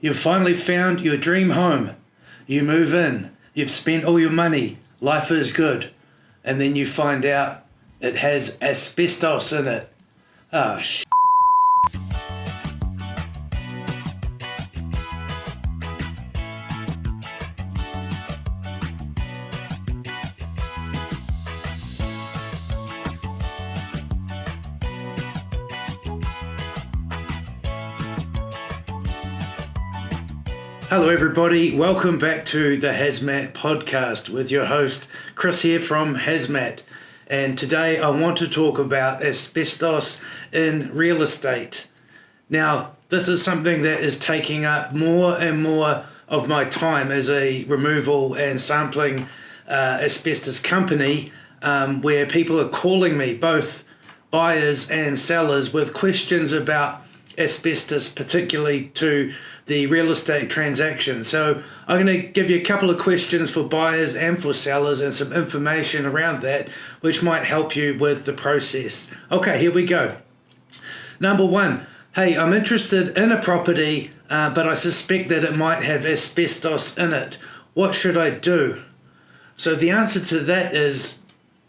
You've finally found your dream home. You move in. You've spent all your money. Life is good. And then you find out it has asbestos in it. Ah, Hello everybody, welcome back to the HazMat podcast with your host Chris here from HazMat, and today I want to talk about asbestos in real estate. Now this is something that is taking up more and more of my time as a removal and sampling asbestos company, where people are calling me, both buyers and sellers, with questions about asbestos, particularly to the real estate transaction. So I'm going to give you a couple of questions for buyers and for sellers and some information around that which might help you with the process. Okay, here we go. Number one, hey, I'm interested in a property, but I suspect that it might have asbestos in it. What should I do? So the answer to that is,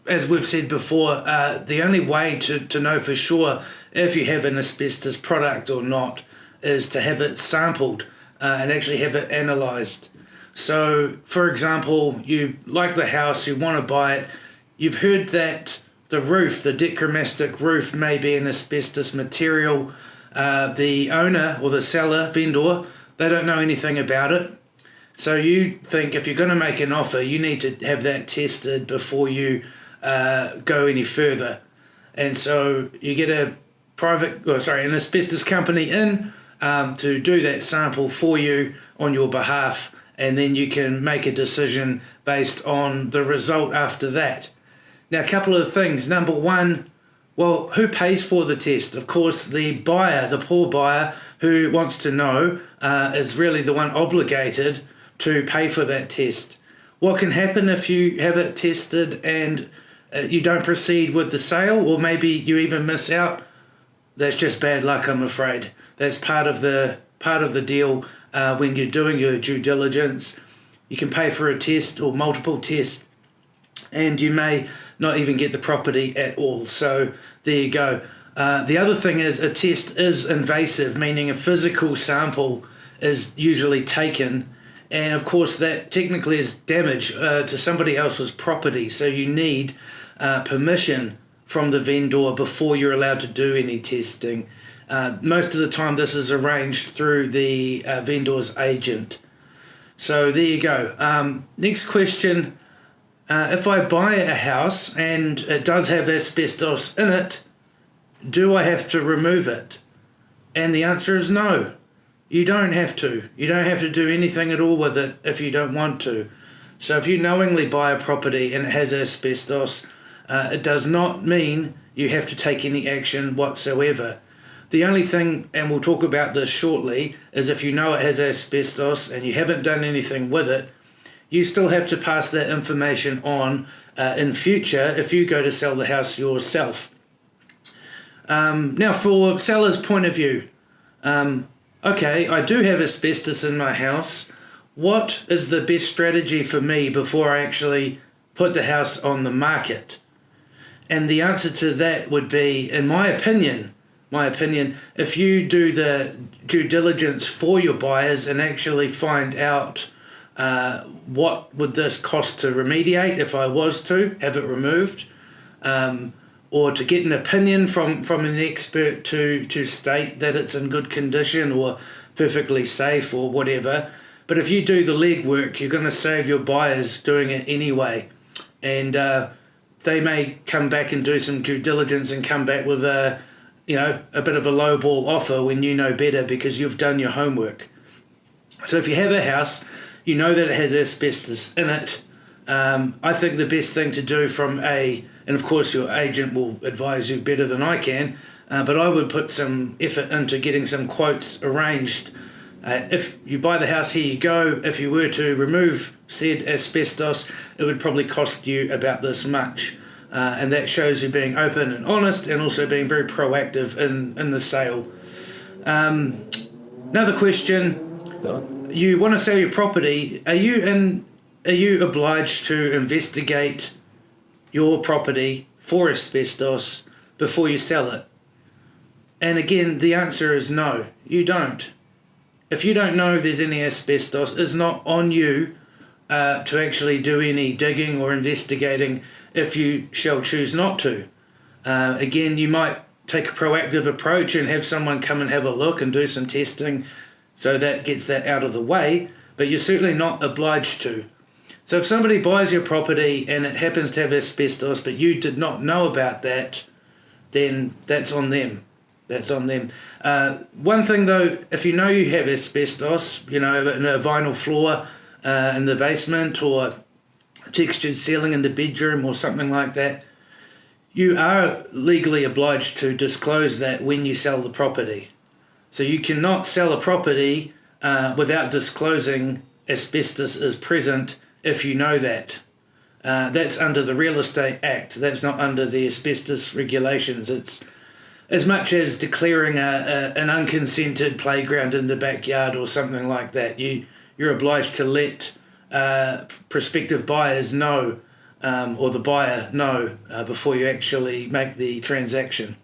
as we've said before, the only way to know for sure if you have an asbestos product or not is to have it sampled and actually have it analysed. So, for example, you like the house, you want to buy it, you've heard that the roof, the dichromatic roof, may be an asbestos material. The owner or the seller, vendor, they don't know anything about it. So you think if you're going to make an offer, you need to have that tested before you go any further. And so you get an asbestos company in to do that sample for you on your behalf, and then you can make a decision based on the result after that. Now, a couple of things. Number one, well, who pays for the test? Of course, the buyer, the poor buyer who wants to know, is really the one obligated to pay for that test. What can happen if you have it tested and you don't proceed with the sale, or maybe you even miss out? That's just bad luck, I'm afraid. That's part of the deal when you're doing your due diligence. You can pay for a test or multiple tests, and you may not even get the property at all. So there you go. The other thing is, a test is invasive, meaning a physical sample is usually taken, and of course that technically is damage to somebody else's property. So you need permission from the vendor before you're allowed to do any testing. Most of the time this is arranged through the vendor's agent. So there you go. Next question. If I buy a house and it does have asbestos in it, do I have to remove it? And the answer is no. You don't have to. You don't have to do anything at all with it if you don't want to. So if you knowingly buy a property and it has asbestos, it does not mean you have to take any action whatsoever. The only thing, and we'll talk about this shortly, is if you know it has asbestos and you haven't done anything with it, you still have to pass that information on in future if you go to sell the house yourself. Now, for seller's point of view, okay, I do have asbestos in my house. What is the best strategy for me before I actually put the house on the market? And the answer to that would be, in my opinion, if you do the due diligence for your buyers and actually find out what would this cost to remediate if I was to have it removed, or to get an opinion from an expert to state that it's in good condition or perfectly safe or whatever. But if you do the legwork, you're going to save your buyers doing it anyway. And they may come back and do some due diligence and come back with a bit of a lowball offer when you know better because you've done your homework. So if you have a house, you know that it has asbestos in it. I think the best thing to do and of course your agent will advise you better than I can, but I would put some effort into getting some quotes arranged. If you buy the house, here you go. If you were to remove said asbestos, it would probably cost you about this much. And that shows you being open and honest and also being very proactive in the sale. Another question, You want to sell your property. Are you obliged to investigate your property for asbestos before you sell it? And again, the answer is no, you don't. If you don't know there's any asbestos, it's not on you to actually do any digging or investigating if you shall choose not to. Again, you might take a proactive approach and have someone come and have a look and do some testing, so that gets that out of the way, but you're certainly not obliged to. So if somebody buys your property and it happens to have asbestos, but you did not know about that, then that's on them. That's on them. One thing though, if you know you have asbestos, in a vinyl floor in the basement, or textured ceiling in the bedroom or something like that, you are legally obliged to disclose that when you sell the property. So you cannot sell a property without disclosing asbestos is present if you know that. That's under the Real Estate Act. That's not under the asbestos regulations. It's as much as declaring an unconsented playground in the backyard or something like that. You're obliged to let prospective buyers know, or the buyer know, before you actually make the transaction.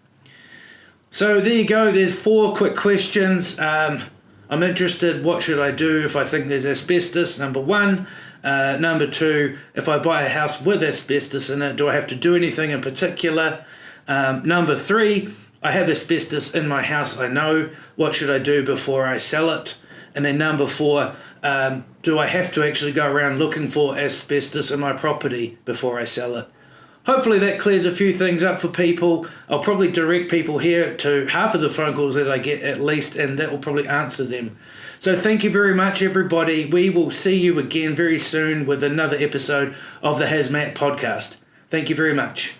So there you go. There's 4 quick questions. I'm interested, what should I do if I think there's asbestos? Number 1. Number 2, if I buy a house with asbestos in it, do I have to do anything in particular? Number 3, I have asbestos in my house, I know, what should I do before I sell it? And then number 4, do I have to actually go around looking for asbestos in my property before I sell it? Hopefully that clears a few things up for people. I'll probably direct people here to half of the phone calls that I get at least, and that will probably answer them. So thank you very much, everybody. We will see you again very soon with another episode of the HazMat podcast. Thank you very much.